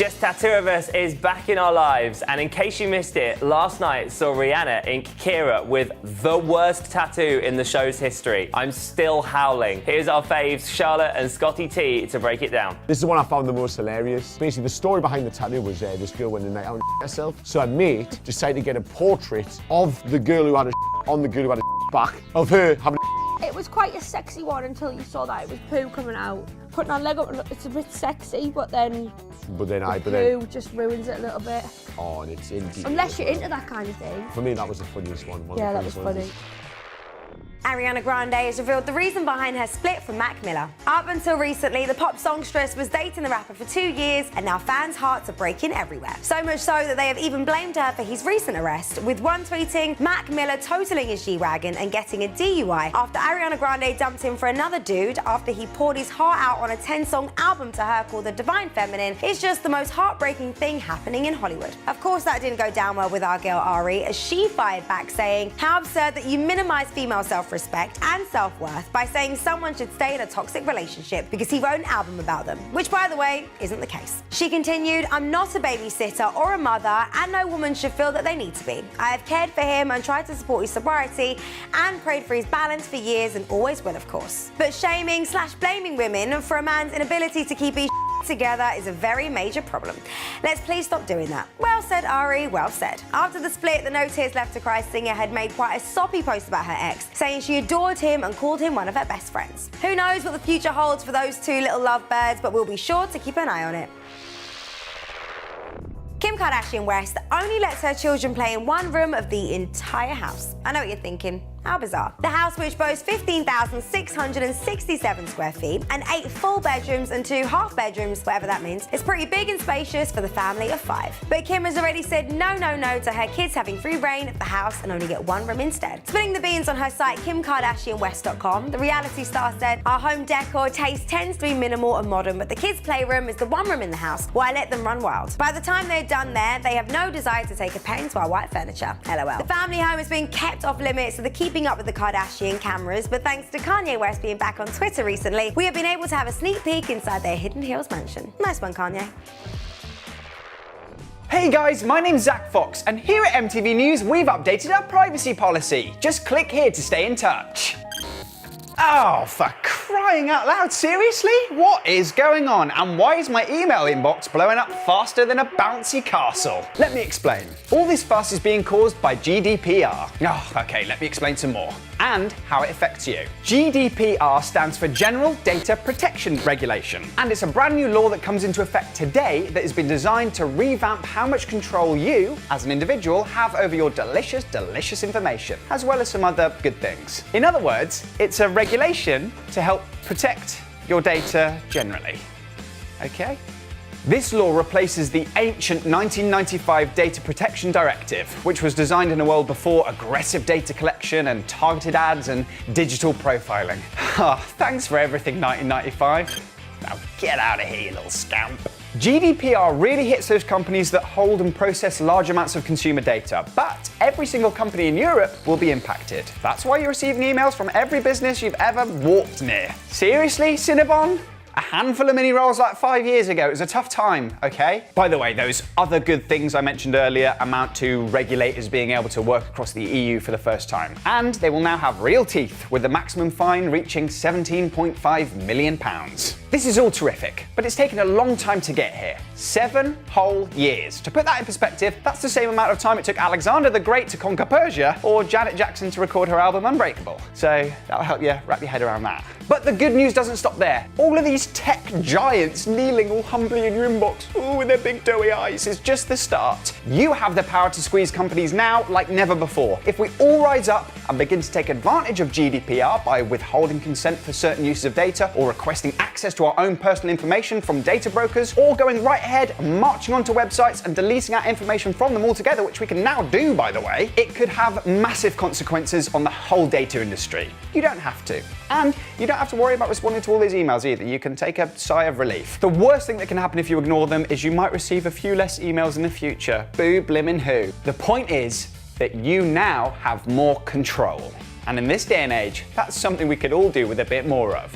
Just Tattooiverse is back in our lives, and in case you missed it, last night saw Rihanna ink Kira with the worst tattoo in the show's history. I'm still howling. Here's our faves, Charlotte and Scotty T, to break it down. This is the one I found the most hilarious. Basically, the story behind the tattoo was this girl went a night out and herself. So a mate decided to get a portrait of the girl who had a on the girl who had a back of her having a. It was quite a sexy one until you saw that it was poo coming out. Putting our leg up, it's a bit sexy, but then poo just ruins it a little bit. Oh, and it's in. Unless you're into that kind of thing. For me, that was the funniest one. Yeah, that was funny. Ariana Grande has revealed the reason behind her split from Mac Miller. Up until recently, the pop songstress was dating the rapper for 2 years, and now fans' hearts are breaking everywhere. So much so that they have even blamed her for his recent arrest, with one tweeting, Mac Miller totaling his G-Wagon and getting a DUI after Ariana Grande dumped him for another dude after he poured his heart out on a 10-song album to her called The Divine Feminine. It's just the most heartbreaking thing happening in Hollywood. Of course, that didn't go down well with our girl Ari, as she fired back saying, how absurd that you minimize female self-respect and self-worth by saying someone should stay in a toxic relationship because he wrote an album about them, which, by the way, isn't the case. She continued, I'm not a babysitter or a mother, and no woman should feel that they need to be. I have cared for him and tried to support his sobriety and prayed for his balance for years and always will, of course. But shaming/blaming women for a man's inability to keep his together is a very major problem. Let's please stop doing that. Well said, Ari, well said. After the split, the No Tears Left to Cry singer had made quite a soppy post about her ex, saying she adored him and called him one of her best friends. Who knows what the future holds for those two little lovebirds, but we'll be sure to keep an eye on it. Kim Kardashian West only lets her children play in one room of the entire house. I know what you're thinking. How bizarre. The house, which boasts 15,667 square feet and 8 full bedrooms and 2 half bedrooms, whatever that means, is pretty big and spacious for the family of 5. But Kim has already said no to her kids having free reign of the house and only get one room instead. Spilling the beans on her site KimKardashianWest.com, the reality star said, our home decor taste tends to be minimal and modern, but the kids' playroom is the one room in the house where I let them run wild. By the time they're done there, they have no desire to take a pen to our white furniture. LOL. The family home is being kept off limits to the keeping up with the Kardashian cameras, but thanks to Kanye West being back on Twitter recently, we have been able to have a sneak peek inside their Hidden Hills mansion. Nice one, Kanye. Hey guys, my name's Zach Fox, and here at MTV News, we've updated our privacy policy. Just click here to stay in touch. Oh, for crying out loud, seriously? What is going on? And why is my email inbox blowing up faster than a bouncy castle? Let me explain. All this fuss is being caused by GDPR. Oh, okay, let me explain some more. And how it affects you. GDPR stands for General Data Protection Regulation, and it's a brand new law that comes into effect today that has been designed to revamp how much control you, as an individual, have over your delicious, delicious information, as well as some other good things. In other words, it's a regulation to help protect your data generally. Okay? This law replaces the ancient 1995 Data Protection Directive, which was designed in a world before aggressive data collection and targeted ads and digital profiling. Thanks for everything, 1995. Now get out of here, you little scamp. GDPR really hits those companies that hold and process large amounts of consumer data, but every single company in Europe will be impacted. That's why you're receiving emails from every business you've ever walked near. Seriously, Cinnabon? A handful of mini rolls like 5 years ago. It was a tough time, okay? By the way, those other good things I mentioned earlier amount to regulators being able to work across the EU for the first time. And they will now have real teeth, with the maximum fine reaching £17.5 million. This is all terrific, but it's taken a long time to get here. 7 whole years. To put that in perspective, that's the same amount of time it took Alexander the Great to conquer Persia or Janet Jackson to record her album Unbreakable. So that'll help you wrap your head around that. But the good news doesn't stop there. All of these tech giants kneeling all humbly in your inbox, with their big doughy eyes, is just the start. You have the power to squeeze companies now like never before. If we all rise up and begin to take advantage of GDPR by withholding consent for certain uses of data, or requesting access to our own personal information from data brokers, or going right ahead and marching onto websites and deleting our information from them altogether, which we can now do, by the way, it could have massive consequences on the whole data industry. You don't have to. And you don't have to worry about responding to all these emails either. You can take a sigh of relief. The worst thing that can happen if you ignore them is you might receive a few less emails in the future. Boo blimmin' who. The point is that you now have more control. And in this day and age, that's something we could all do with a bit more of.